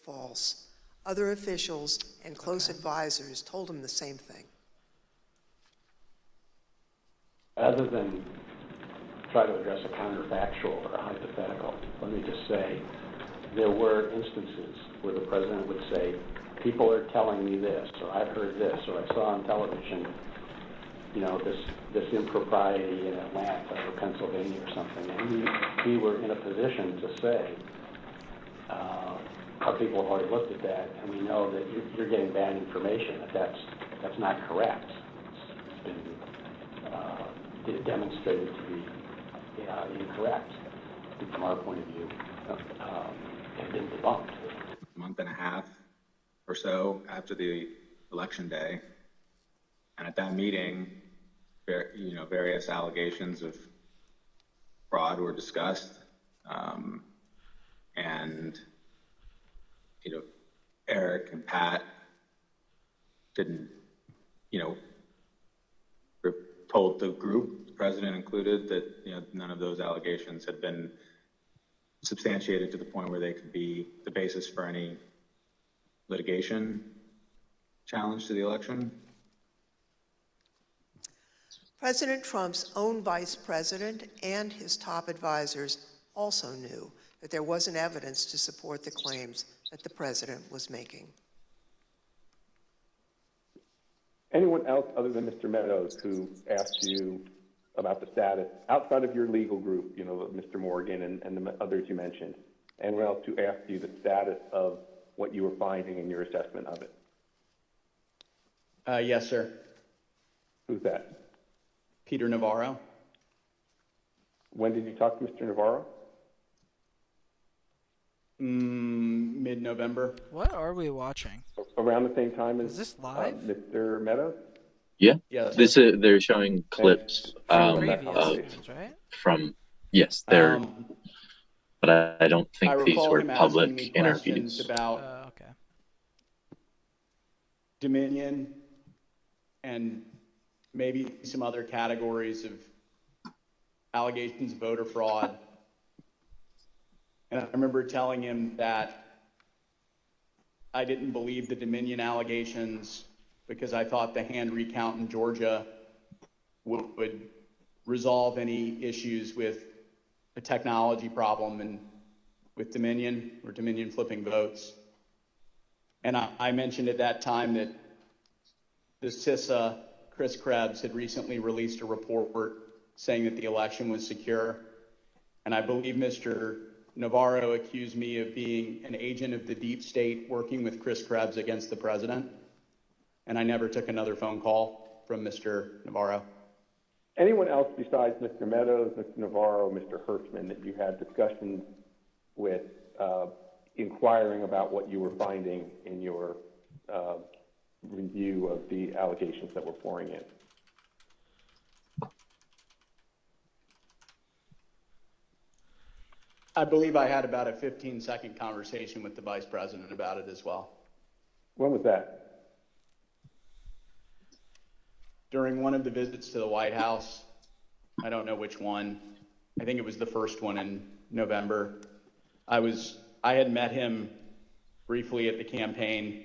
false. Other officials and close advisors told him the same thing. Other than try to address a counterfactual or a hypothetical, let me just say there were instances where the president would say, people are telling me this, or I've heard this, or I saw on television, you know, this impropriety in Atlanta or Pennsylvania or something. And we were in a position to say, our people have already looked at that, and we know that you're getting bad information, that's not correct. It's been demonstrated to be incorrect from our point of view, and been debunked. A month and a half or so after the election day, and at that meeting, you know, various allegations of fraud were discussed, and you know, Eric and Pat didn't, you know, told the group, the president included, that you know none of those allegations had been substantiated to the point where they could be the basis for any litigation challenge to the election. President Trump's own vice president and his top advisors also knew that there wasn't evidence to support the claims that the president was making. Anyone else other than Mr. Meadows who asked you about the status, outside of your legal group, you know, Mr. Morgan and the others you mentioned, anyone else who asked you the status of what you were finding in your assessment of it? Yes, sir. Who's that? Peter Navarro. When did you talk to Mr. Navarro? Mid-November. What are we watching? Around the same time as Is this live? Mr. Meadows? Yeah. Yes. They're showing clips Previous of things, right? from they're but I don't think these recall were him asking me public questions interviews. about Okay. Dominion and maybe some other categories of allegations of voter fraud. And I remember telling him that I didn't believe the Dominion allegations because I thought the hand recount in Georgia would resolve any issues with a technology problem and with Dominion or Dominion flipping votes. And I mentioned at that time that the CISA, Chris Krebs, had recently released a report saying that the election was secure. And I believe Mr. Navarro accused me of being an agent of the deep state working with Chris Krebs against the president. And I never took another phone call from Mr. Navarro. Anyone else besides Mr. Meadows, Mr. Navarro, Mr. Hirschman that you had discussions with inquiring about what you were finding in your review of the allegations that were pouring in? I believe I had about a 15-second conversation with the vice president about it as well. When was that? During one of the visits to the White House, I don't know which one. I think it was the first one in November. I had met him briefly at the campaign,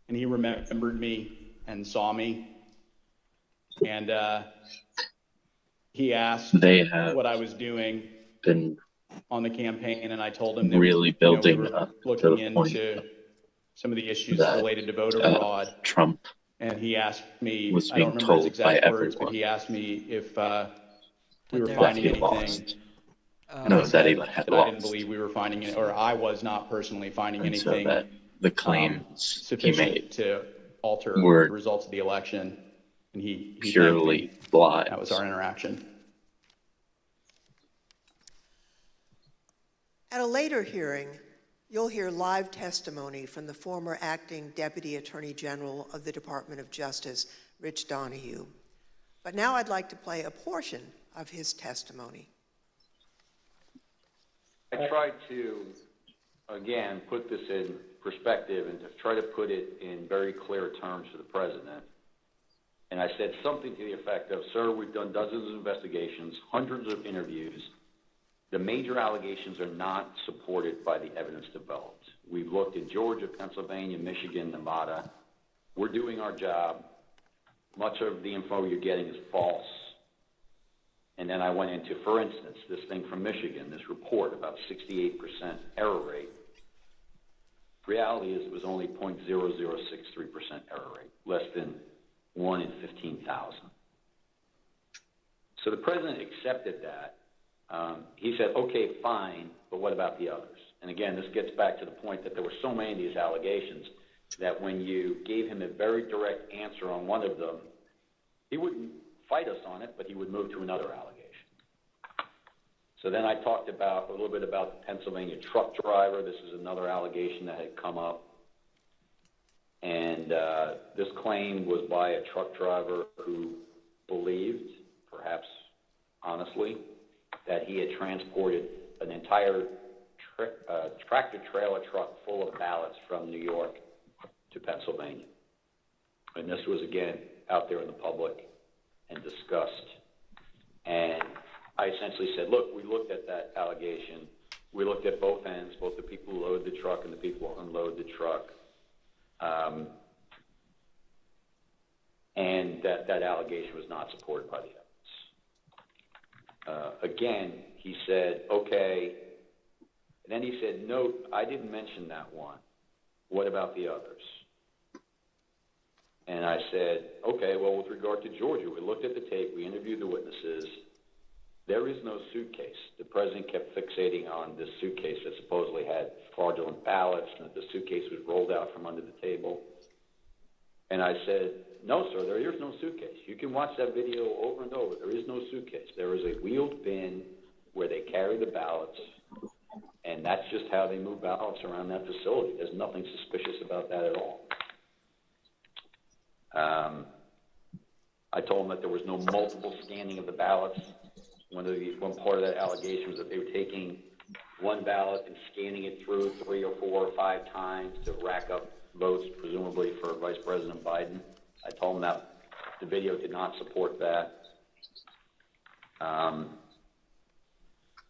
and he remembered me and saw me. And he asked what I was doing on the campaign, and I told him that really building we were up looking to the point into some of the issues related to voter fraud. Trump And he asked me, was I don't being remember his told by exact words, everyone but he asked me if we were there finding was- anything. no, I that said he had that I didn't lost. believe we were finding it, or I was not personally finding And so anything that the claims he sufficient made to alter were the results of the election. And he purely thanked me. lies. That was our interaction. At a later hearing, you'll hear live testimony from the former acting Deputy Attorney General of the Department of Justice, Rich Donahue. But now I'd like to play a portion of his testimony. I tried to, again, put this in perspective and to try to put it in very clear terms to the president. And I said something to the effect of, sir, we've done dozens of investigations, hundreds of interviews. The major allegations are not supported by the evidence developed. We've looked at Georgia, Pennsylvania, Michigan, Nevada. We're doing our job. Much of the info you're getting is false. And then I went into, for instance, this thing from Michigan, this report about 68% error rate. Reality is it was only 0.0063% error rate, less than 1 in 15,000. So the president accepted that. He said, okay, fine, but what about the others? And again, this gets back to the point that there were so many of these allegations that when you gave him a very direct answer on one of them, he wouldn't fight us on it, but he would move to another allegation. So then I talked about a little bit about the Pennsylvania truck driver. This is another allegation that had come up. And this claim was by a truck driver who believed, perhaps honestly, that he had transported an entire tractor-trailer truck full of ballots from New York to Pennsylvania. And this was, again, out there in the public and discussed. And I essentially said, look, we looked at that allegation. We looked at both ends, both the people who load the truck and the people who unload the truck. And that allegation was not supported by the evidence. Again, he said, okay. And then he said, no, I didn't mention that one. What about the others? And I said, okay, well, with regard to Georgia, we looked at the tape, we interviewed the witnesses. There is no suitcase. The president kept fixating on this suitcase that supposedly had fraudulent ballots and that the suitcase was rolled out from under the table. And I said, no, sir, there is no suitcase. You can watch that video over and over. There is no suitcase. There is a wheeled bin where they carry the ballots, and that's just how they move ballots around that facility. There's nothing suspicious about that at all. I told them that there was no multiple scanning of the ballots. One part of that allegation was that they were taking one ballot and scanning it through 3 or 4 or 5 times to rack up votes, presumably for Vice President Biden. I told them that the video did not support that.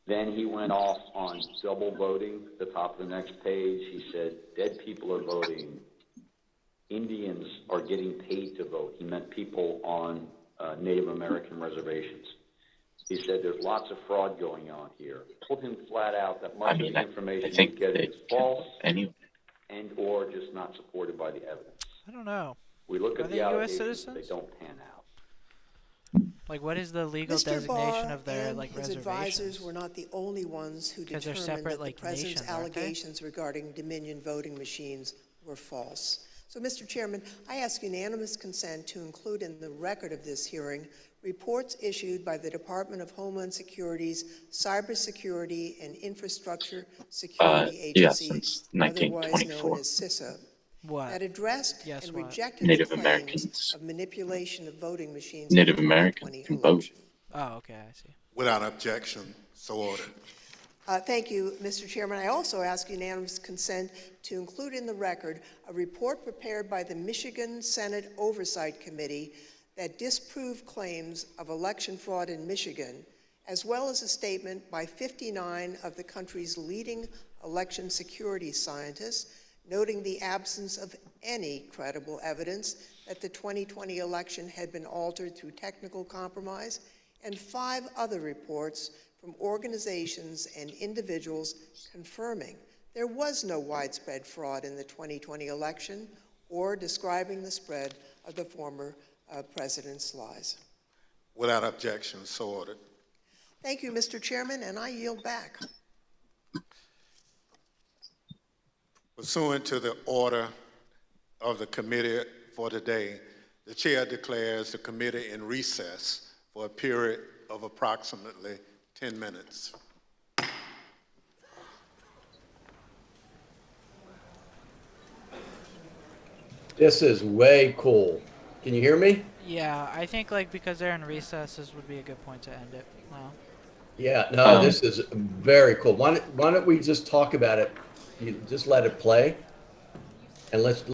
Then he went off on double voting. At the top of the next page, he said, dead people are voting. Indians are getting paid to vote. He meant people on Native American reservations. He said there's lots of fraud going on here. Told him flat out that much of the information he's getting is false and or just not supported by the evidence. I don't know. We look at the US allegations, citizens? they don't pan out. Like, what is the legal Mr. designation Barr of their, and like, his advisors reservations? were not the only ones who 'Cause they're determined separate, that like, the president's nations, aren't they? allegations regarding Dominion voting machines were false. So, Mr. Chairman, I ask unanimous consent to include in the record of this hearing reports issued by the Department of Homeland Security's Cybersecurity and Infrastructure Security Agency, since otherwise 1924. known as CISA, What? that addressed Yes, and what? rejected Native the claims Americans. of manipulation of voting machines Native in the Americans 2020 can vote. election. Oh, okay, I see. Without objection, so ordered. Thank you, Mr. Chairman. I also ask unanimous consent to include in the record a report prepared by the Michigan Senate Oversight Committee that disproved claims of election fraud in Michigan, as well as a statement by 59 of the country's leading election security scientists, noting the absence of any credible evidence that the 2020 election had been altered through technical compromise, and 5 other reports from organizations and individuals confirming there was no widespread fraud in the 2020 election or describing the spread of the former president's lies. Without objection, so ordered. Thank you, Mr. Chairman, and I yield back. Pursuant to the order of the committee for today, the chair declares the committee in recess for a period of approximately 10 minutes. This is way cool. Can you hear me? Yeah, I think, like, because they're in recess, this would be a good point to end it. No. Yeah, no, this is very cool. Why don't we just talk about it? You just let it play, and let's